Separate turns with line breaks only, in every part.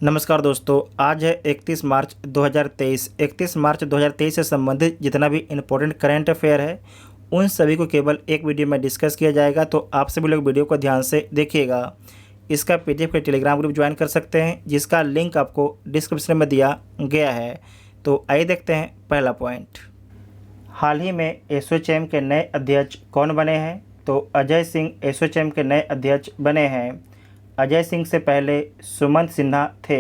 नमस्कार दोस्तों, आज है 31 मार्च 2023। 31 मार्च 2023 से संबंधित जितना भी इम्पोर्टेंट करंट अफेयर है उन सभी को केवल एक वीडियो में डिस्कस किया जाएगा, तो आप सभी लोग वीडियो को ध्यान से देखिएगा। इसका पीडीएफ के टेलीग्राम ग्रुप ज्वाइन कर सकते हैं, जिसका लिंक आपको डिस्क्रिप्शन में दिया गया है। तो आइए देखते हैं पहला पॉइंट। हाल ही में एसोचैम के नए अध्यक्ष कौन बने हैं? तो अजय सिंह एसोचैम के नए अध्यक्ष बने हैं। अजय सिंह से पहले सुमंत सिन्हा थे।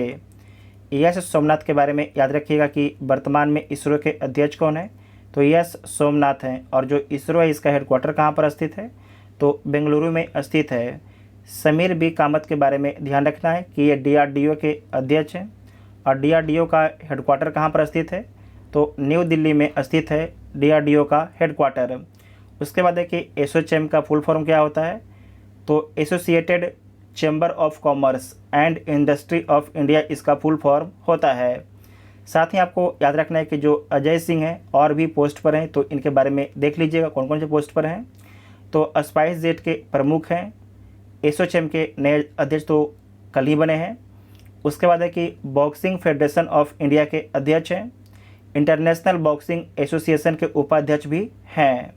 यश सोमनाथ के बारे में याद रखिएगा कि वर्तमान में इसरो के अध्यक्ष कौन है? तो यश सोमनाथ हैं। और जो इसरो है इसका हेडक्वार्टर कहाँ पर स्थित है? तो बेंगलुरु में स्थित है। समीर बी कामत के बारे में ध्यान रखना है कि ये डीआरडीओ के अध्यक्ष हैं। और डीआरडीओ का हेडक्वार्टर कहाँ पर स्थित है? तो न्यू दिल्ली में स्थित है डीआरडीओ का हेडक्वार्टर। उसके बाद है कि एसोचैम का फुल फॉर्म क्या होता है? तो associated chamber of commerce and industry of India इसका फुल फॉर्म होता है। साथ ही आपको याद रखना है कि जो अजय सिंह हैं और भी पोस्ट पर हैं, तो इनके बारे में देख लीजिएगा कौन कौन से पोस्ट पर हैं। तो स्पाइस जेट के प्रमुख हैं। एसोचैम के नए अध्यक्ष तो कल ही बने हैं। उसके बाद है कि बॉक्सिंग फेडरेशन ऑफ इंडिया के अध्यक्ष हैं। इंटरनेशनल बॉक्सिंग एसोसिएशन के उपाध्यक्ष भी हैं।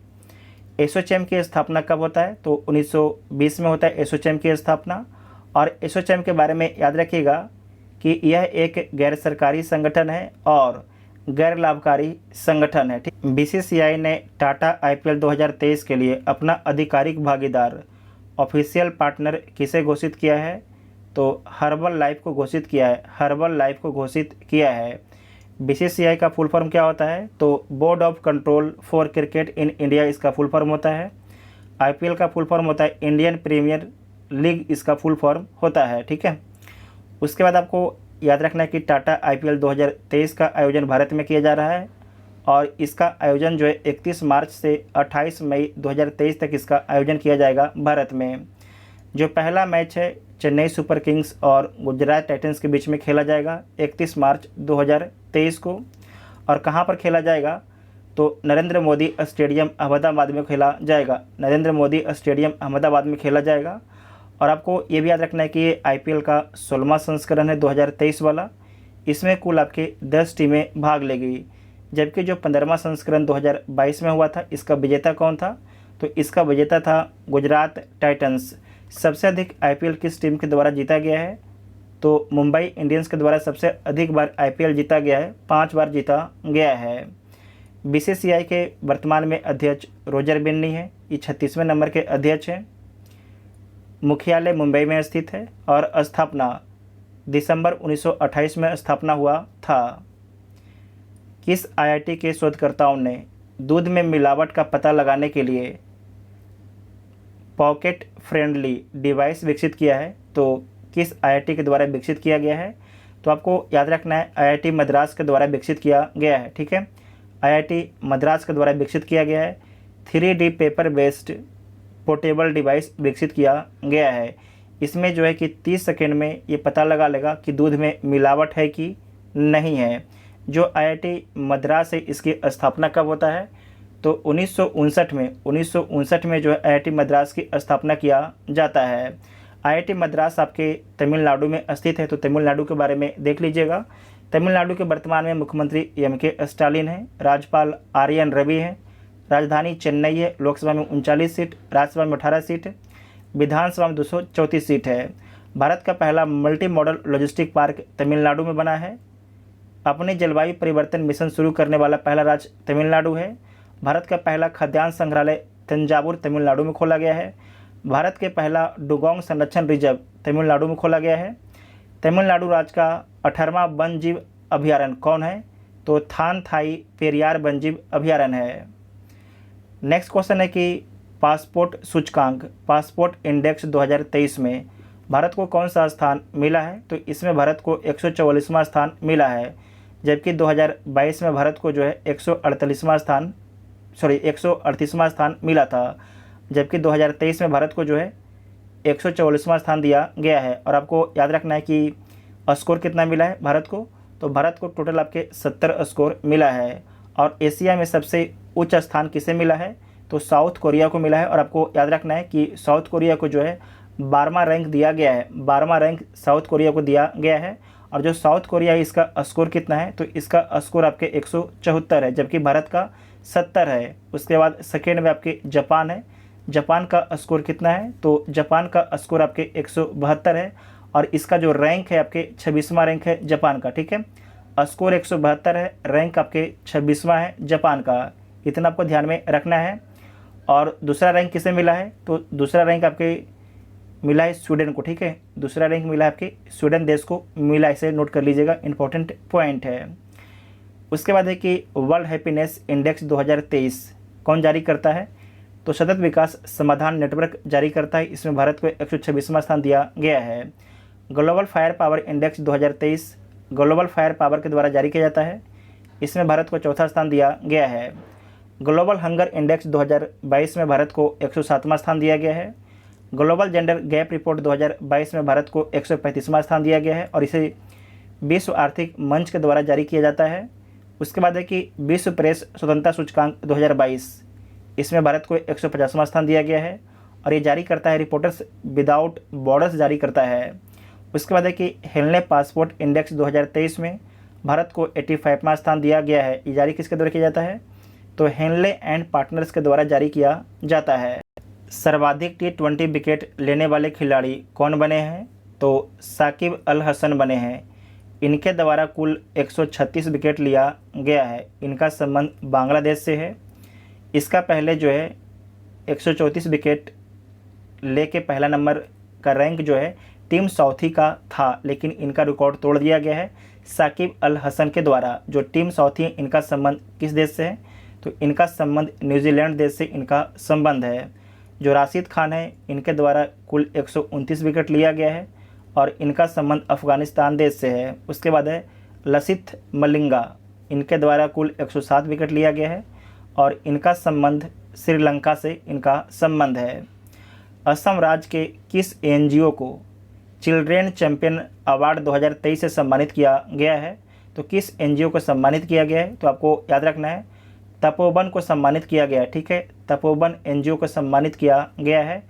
एसोचैम की स्थापना कब होता है? तो 1920 में होता है एसोचैम की स्थापना। और एसोचैम के बारे में याद रखिएगा कि यह एक गैर सरकारी संगठन है और गैर लाभकारी संगठन है। ठीक, बीसीसीआई ने टाटा आईपीएल 2023 के लिए अपना आधिकारिक भागीदार ऑफिशियल पार्टनर किसे घोषित किया है? तो हर्बल लाइफ को घोषित किया है। हर्बल लाइफ को घोषित किया है। बीसीसीआई का फुल फॉर्म क्या होता है? तो board of control for cricket in India इसका फुल फॉर्म होता है। आईपीएल का फुल फॉर्म होता है इंडियन प्रीमियर लीग, इसका फुल फॉर्म होता है। ठीक है। उसके बाद आपको याद रखना है कि टाटा आईपीएल 2023 का आयोजन भारत में किया जा रहा है। और इसका आयोजन जो है 31 मार्च से 28 मई 2023 तक इसका आयोजन किया जाएगा भारत में। जो पहला मैच है चेन्नई सुपर किंग्स और गुजरात टाइटंस के बीच में खेला जाएगा 31 मार्च 2023 को। और कहां पर खेला जाएगा? तो नरेंद्र मोदी स्टेडियम अहमदाबाद में खेला जाएगा। नरेंद्र मोदी स्टेडियम अहमदाबाद में खेला जाएगा। और आपको ये भी याद रखना है कि ये आईपीएल का 16वां संस्करण है 2023 वाला। इसमें कुल आपके 10 टीमें भाग लेगी। जबकि जो 15वां संस्करण 2022 में हुआ था, इसका विजेता कौन था? तो इसका विजेता था गुजरात टाइटंस। सबसे अधिक आईपीएल किस टीम के द्वारा जीता गया है? तो मुंबई इंडियंस के द्वारा सबसे अधिक बार आईपीएल जीता गया है, 5 बार जीता गया है। बीसीसीआई के वर्तमान में अध्यक्ष रोजर बिन्नी है। ये 36वें नंबर के अध्यक्ष हैं। मुख्यालय मुंबई में स्थित है और स्थापना दिसंबर 1928 में स्थापना हुआ था। किस आईआईटी के शोधकर्ताओं ने दूध में मिलावट का पता लगाने के लिए पॉकेट फ्रेंडली डिवाइस विकसित किया है? तो किस आईआईटी के द्वारा विकसित किया गया है? तो आपको याद रखना है आईआईटी मद्रास के द्वारा विकसित किया गया है। ठीक है, आईआईटी मद्रास के द्वारा विकसित किया गया है। 3D paper based portable device विकसित किया गया है। इसमें जो है कि 30 सेकेंड में ये पता लगा लेगा कि दूध में मिलावट है कि नहीं है। जो आईआईटी मद्रास है इसकी स्थापना कब होता है? तो 1959 में जो है आईआईटी मद्रास की स्थापना किया जाता है। आईआईटी मद्रास आपके तमिलनाडु में स्थित है, तो तमिलनाडु के बारे में देख लीजिएगा। तमिलनाडु के वर्तमान में मुख्यमंत्री एमके स्टालिन हैं। राज्यपाल आरएन रवि हैं। राजधानी चेन्नई है। लोकसभा में 39 सीट, राज्यसभा में 18 सीट, विधानसभा में 234 सीट है। भारत का पहला multi modal logistic park Tamil Nadu में बना है। अपने जलवायु परिवर्तन मिशन शुरू करने वाला पहला राज्य तमिलनाडु है। भारत का पहला खाद्यान्न संग्रहालय तंजावुर तमिलनाडु में खोला गया है। भारत के पहला डुगोंग संरक्षण रिजर्व तमिलनाडु में खोला गया है। तमिलनाडु राज्य का 18वां वन जीव अभयारण्य कौन है? तो थान थाई पेरियार वन जीव अभयारण्य है। नेक्स्ट क्वेश्चन है कि पासपोर्ट सूचकांक पासपोर्ट इंडेक्स 2023 में भारत को कौन सा स्थान मिला है? तो इसमें भारत को 144वां स्थान मिला है। जबकि 2022 में भारत को जो है 138वां स्थान मिला था। जबकि 2023 में भारत को जो है 144वां स्थान दिया गया है। और आपको याद रखना है कि स्कोर कितना मिला है भारत को? तो भारत को टोटल आपके 70 स्कोर मिला है। और एशिया में सबसे उच्च स्थान किसे मिला है? तो साउथ कोरिया को मिला है। और आपको याद रखना है कि साउथ कोरिया को जो है 12वां रैंक दिया गया है। 12वां रैंक साउथ कोरिया को दिया गया है। और जो साउथ कोरिया है इसका स्कोर कितना है, तो इसका स्कोर आपके 174 है, जबकि भारत का 70 है। उसके बाद सेकेंड में आपके जापान है, जापान का स्कोर कितना है, तो जापान का स्कोर आपके 172 है और इसका जो रैंक है आपके 26वां रैंक है जापान का। ठीक है, स्कोर 172 है, रैंक आपके 26वां है जापान का, इतना आपको ध्यान में रखना है। और दूसरा रैंक किसे मिला है, तो दूसरा रैंक आपके मिला है स्वीडन को। ठीक है, दूसरा रैंक मिला है आपके स्वीडन देश को मिला, इसे नोट कर लीजिएगा, इंपॉर्टेंट पॉइंट है। उसके बाद है कि वर्ल्ड हैप्पीनेस इंडेक्स 2023 कौन जारी करता है, तो सतत विकास समाधान नेटवर्क जारी करता है। इसमें भारत को 126वां स्थान दिया गया है। Global fire power index 2023 global fire power के द्वारा जारी किया जाता है, इसमें भारत को चौथा स्थान दिया गया है। ग्लोबल हंगर इंडेक्स 2022 में भारत को 107वां स्थान दिया गया है। ग्लोबल जेंडर गैप रिपोर्ट 2022 में भारत को 135वां स्थान दिया गया है और इसे विश्व आर्थिक मंच के द्वारा जारी किया जाता है। उसके बाद है कि विश्व प्रेस स्वतंत्रता सूचकांक 2022, इसमें भारत को 150वां स्थान दिया गया है और ये जारी करता है रिपोर्टर्स विदाउट बॉर्डर्स जारी करता है। उसके बाद है कि हेलने पासपोर्ट इंडेक्स 2023 में भारत को 85वां स्थान दिया गया है। ये जारी किसके द्वारा किया जाता है, तो हेनले एंड पार्टनर्स के द्वारा जारी किया जाता है। सर्वाधिक T20 विकेट लेने वाले खिलाड़ी कौन बने हैं, तो साकिब अल हसन बने हैं। इनके द्वारा कुल 136 विकेट लिया गया है। इनका संबंध बांग्लादेश से है। इसका पहले जो है 134 विकेट लेके पहला नंबर का रैंक जो है टीम साउथी का था, लेकिन इनका रिकॉर्ड तोड़ दिया गया है साकिब अल हसन के द्वारा। जो टीम साउथी है इनका संबंध किस देश से है, तो इनका संबंध न्यूजीलैंड देश से इनका संबंध है। जो राशिद खान है इनके द्वारा कुल 129 विकेट लिया गया है और इनका संबंध अफ़गानिस्तान देश से है। उसके बाद है लसिथ मलिंगा, इनके द्वारा कुल 107 विकेट लिया गया है और इनका संबंध श्रीलंका से इनका संबंध है। असम राज्य के किस एनजीओ को चिल्ड्रेन चैंपियन अवार्ड 2023 से सम्मानित किया गया है, तो किस एनजीओ को सम्मानित किया गया है, तो आपको याद रखना है तपोवन को सम्मानित किया गया है। ठीक है, तपोवन एनजीओ को सम्मानित किया गया है।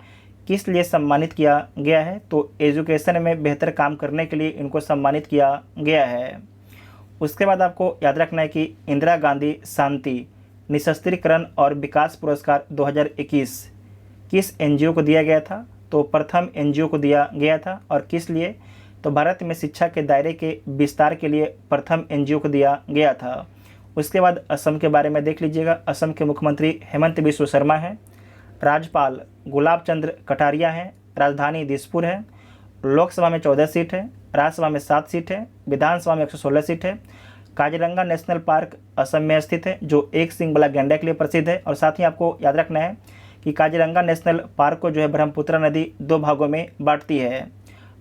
किस लिए सम्मानित किया गया है, तो एजुकेशन में बेहतर काम करने के लिए इनको सम्मानित किया गया है। उसके बाद आपको याद रखना है कि इंदिरा गांधी शांति निशस्त्रीकरण और विकास पुरस्कार 2021 किस एनजीओ को दिया गया था, तो प्रथम एनजीओ को दिया गया था। और किस लिए, तो भारत में शिक्षा के दायरे के विस्तार के लिए प्रथम एनजीओ को दिया गया था। उसके बाद असम के बारे में देख लीजिएगा। असम के मुख्यमंत्री हेमंत बिश्व शर्मा हैं, राज्यपाल गुलाब चंद्र कटारिया हैं, राजधानी दिसपुर है, लोकसभा में 14 सीट है, राज्यसभा में 7 सीट है, विधानसभा में 116 सीट है। काजीरंगा नेशनल पार्क असम में स्थित है, जो एक सींग वाला गैंडा के लिए प्रसिद्ध है। और साथ ही आपको याद रखना है कि काजीरंगा नेशनल पार्क को जो है ब्रह्मपुत्र नदी 2 भागों में बांटती है।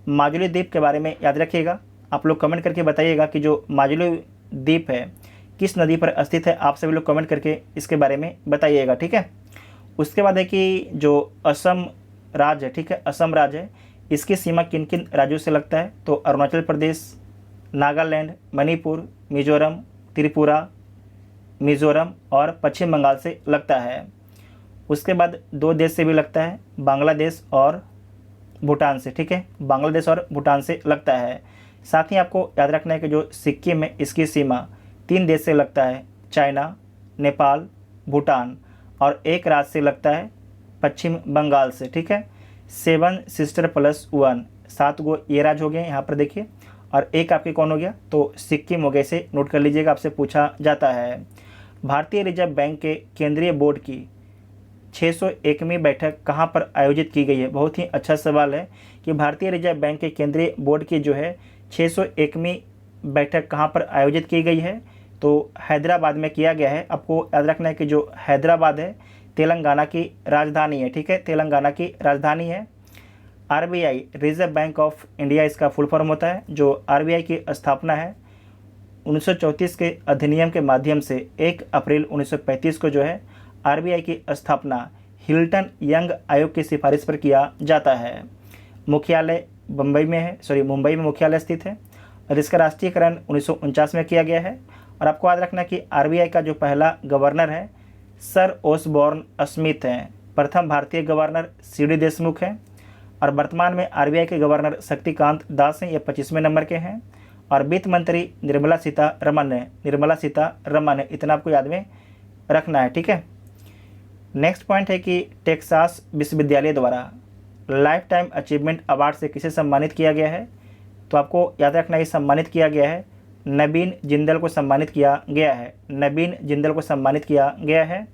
माजुली द्वीप के बारे में याद रखिएगा, आप लोग कमेंट करके बताइएगा कि जो माजुली द्वीप है किस नदी पर स्थित है, आप सभी लोग कमेंट करके इसके बारे में बताइएगा। ठीक है, उसके बाद है कि जो असम राज्य है, ठीक है, असम राज्य है, इसकी सीमा किन किन राज्यों से लगता है, तो अरुणाचल प्रदेश, नागालैंड, मणिपुर, मिजोरम, त्रिपुरा, मिजोरम और पश्चिम बंगाल से लगता है। उसके बाद 2 देश से भी लगता है, बांग्लादेश और भूटान से। ठीक है, बांग्लादेश और भूटान से लगता है। साथ ही आपको याद रखना है कि जो सिक्किम है इसकी सीमा 3 देश से लगता है, चाइना, नेपाल, भूटान, और एक राज्य से लगता है पश्चिम बंगाल से। ठीक है, 7 सिस्टर प्लस 1, 7 गो ये राज्य हो गए यहाँ पर देखिए, और एक आपके कौन हो गया, तो सिक्किम हो गए। से नोट कर लीजिएगा, आपसे पूछा जाता है। भारतीय रिजर्व बैंक के केंद्रीय बोर्ड की 601वीं बैठक कहाँ पर आयोजित की गई है। बहुत ही अच्छा सवाल है कि भारतीय रिजर्व बैंक के केंद्रीय बोर्ड की जो है 601वीं बैठक कहाँ पर आयोजित की गई है, तो हैदराबाद में किया गया है। आपको याद रखना है कि जो हैदराबाद है तेलंगाना की राजधानी है। ठीक है, तेलंगाना की राजधानी है। RBI reserve bank of India इसका फुल फॉर्म होता है। जो आरबीआई की स्थापना है 1934 के अधिनियम के माध्यम से 1 अप्रैल 1935 को जो है आरबीआई की स्थापना हिल्टन यंग आयोग की सिफारिश पर किया जाता है। मुख्यालय मुंबई में है, मुंबई में मुख्यालय स्थित है और इसका राष्ट्रीयकरण 1949 में किया गया है। और आपको याद रखना कि आरबीआई का जो पहला गवर्नर है सर ओसबॉर्न स्मिथ हैं। प्रथम भारतीय गवर्नर सीडी देशमुख हैं और वर्तमान में आरबीआई के गवर्नर शक्तिकांत दास हैं, ये 25वें नंबर के हैं। और वित्त मंत्री निर्मला सीतारमण है। इतना आपको याद में रखना है, ठीक है। नेक्स्ट पॉइंट है कि टेक्सास विश्वविद्यालय द्वारा लाइफ टाइम अचीवमेंट अवार्ड से किसे सम्मानित किया गया है? तो आपको याद रखना है सम्मानित किया गया है नवीन जिंदल को सम्मानित किया गया है, नवीन जिंदल को सम्मानित किया गया है।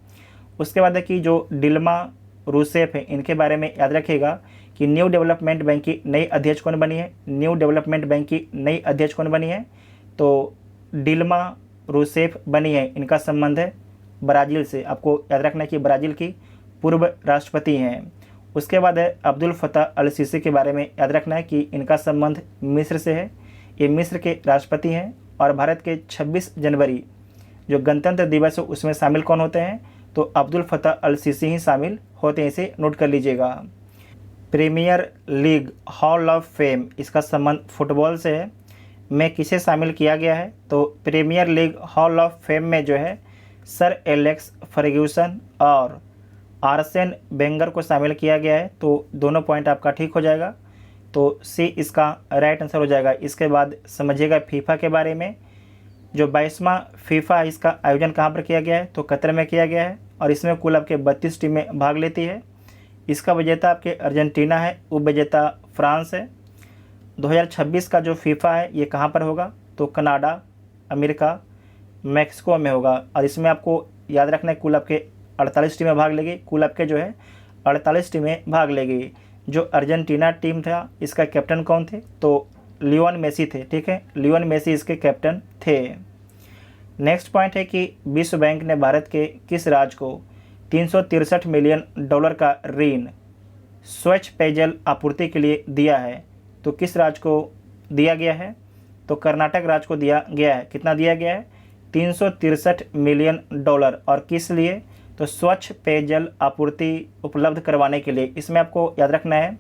उसके बाद है कि जो डिल्मा रूसेफ है, इनके बारे में याद रखिएगा कि न्यू डेवलपमेंट बैंक की नई अध्यक्ष कौन बनी है? न्यू डेवलपमेंट बैंक की नई अध्यक्ष कौन बनी है? तो डिल्मा रूसेफ बनी है। इनका संबंध है ब्राज़ील से। आपको याद रखना है कि ब्राज़ील की पूर्व राष्ट्रपति हैं। उसके बाद है अब्दुल फतह अल सीसी के बारे में याद रखना है कि इनका संबंध मिस्र से है। ये मिस्र के राष्ट्रपति हैं और भारत के 26 जनवरी जो गणतंत्र दिवस है उसमें शामिल कौन होते हैं? तो अब्दुल फतह अल सीसी ही शामिल होते हैं, इसे नोट कर लीजिएगा। Premier League Hall of Fame, इसका संबंध फुटबॉल से है, में किसे शामिल किया गया है? तो Premier League Hall of Fame में जो है सर एलेक्स फर्ग्यूसन और आर्सेन वेंगर को शामिल किया गया है। तो दोनों पॉइंट आपका ठीक हो जाएगा, तो सी इसका राइट आंसर हो जाएगा। इसके बाद समझिएगा फीफा के बारे में। जो 22वां फीफा इसका आयोजन कहाँ पर किया गया है? तो कतर में किया गया है और इसमें कुल आपके 32 टीमें भाग लेती है। इसका विजेता आपके अर्जेंटीना है, उपविजेता फ्रांस है। 2026 का जो फीफा है ये कहाँ पर होगा? तो कनाडा, अमेरिका, मैक्सिको में होगा और इसमें आपको याद रखना है कुल आपके 48 टीमें भाग लेगी। कुल आपके जो है 48 टीमें भाग लेगी। जो अर्जेंटीना टीम था इसका कैप्टन कौन थे? तो लियोन मेसी थे, ठीक है, लियोन मेसी इसके कैप्टन थे। नेक्स्ट पॉइंट है कि विश्व बैंक ने भारत के किस राज्य को 363 मिलियन डॉलर का ऋण स्वच्छ पेयजल आपूर्ति के लिए दिया है? तो किस राज्य को दिया गया है? तो कर्नाटक राज्य को दिया गया है। कितना दिया गया है? 363 मिलियन डॉलर। और किस लिए? तो स्वच्छ पेयजल आपूर्ति उपलब्ध करवाने के लिए। इसमें आपको याद रखना है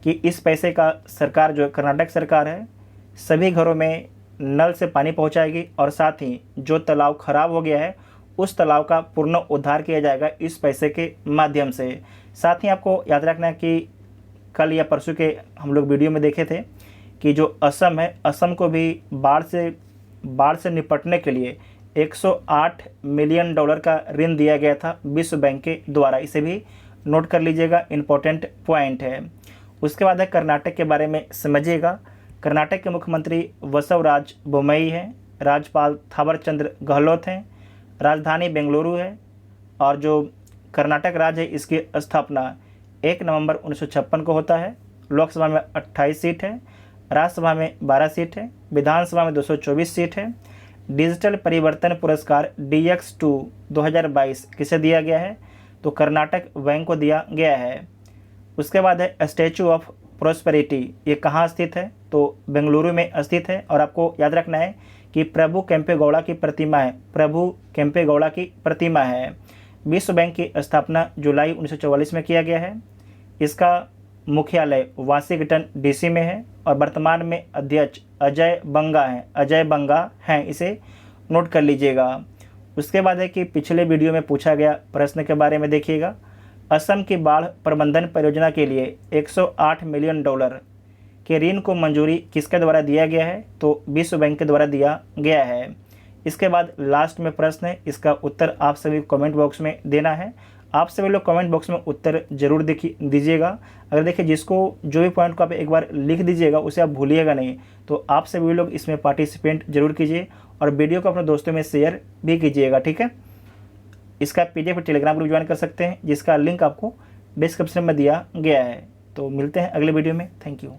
कि इस पैसे का सरकार जो कर्नाटक सरकार है सभी घरों में नल से पानी पहुंचाएगी और साथ ही जो तालाब खराब हो गया है उस तालाब का पूर्ण उद्धार किया जाएगा इस पैसे के माध्यम से। साथ ही आपको याद रखना है कि कल या परसों के हम लोग वीडियो में देखे थे कि जो असम है, असम को भी बाढ़ से निपटने के लिए 108 मिलियन डॉलर का ऋण दिया गया था विश्व बैंक के द्वारा। इसे भी नोट कर लीजिएगा, इम्पोर्टेंट पॉइंट है। उसके बाद है कर्नाटक के बारे में समझिएगा। कर्नाटक के मुख्यमंत्री बसवराज बोम्मई हैं, राज्यपाल थावरचंद्र गहलोत हैं, राजधानी बेंगलुरु है और जो कर्नाटक राज्य है इसकी स्थापना 1 नवंबर 1956 को होता है। लोकसभा में 28 सीट है, राज्यसभा में 12 सीट है, विधानसभा में 224 सीट है। डिजिटल परिवर्तन पुरस्कार DX2 2022 किसे दिया गया है? तो कर्नाटक बैंक को दिया गया है। उसके बाद है स्टैचू ऑफ प्रोस्पेरिटी, ये कहाँ स्थित है? तो बेंगलुरु में स्थित है और आपको याद रखना है कि प्रभु केम्पेगौड़ा की प्रतिमा है, प्रभु केम्पेगौड़ा की प्रतिमा है। विश्व बैंक की स्थापना जुलाई 1944 में किया गया है। इसका मुख्यालय वाशिंगटन DC में है और वर्तमान में अध्यक्ष अजय बंगा हैं, इसे नोट कर लीजिएगा। उसके बाद है कि पिछले वीडियो में पूछा गया प्रश्न के बारे में देखिएगा। असम की बाढ़ प्रबंधन परियोजना के लिए 108 मिलियन डॉलर के ऋण को मंजूरी किसके द्वारा दिया गया है? तो विश्व बैंक के द्वारा दिया गया है। इसके बाद लास्ट में प्रश्न है, इसका उत्तर आप सभी कमेंट बॉक्स में देना है। आप सभी लोग कमेंट बॉक्स में उत्तर जरूर दीजिएगा। अगर देखिए जिसको जो भी पॉइंट को आप एक बार लिख दीजिएगा उसे आप भूलिएगा नहीं। तो आप सभी लोग इसमें पार्टिसिपेंट जरूर कीजिए और वीडियो को अपने दोस्तों में शेयर भी कीजिएगा, ठीक है। इसका PDF टेलीग्राम ग्रुप ज्वाइन कर सकते हैं जिसका लिंक आपको डिस्क्रिप्शन में दिया गया है। तो मिलते हैं अगले वीडियो में। Thank you.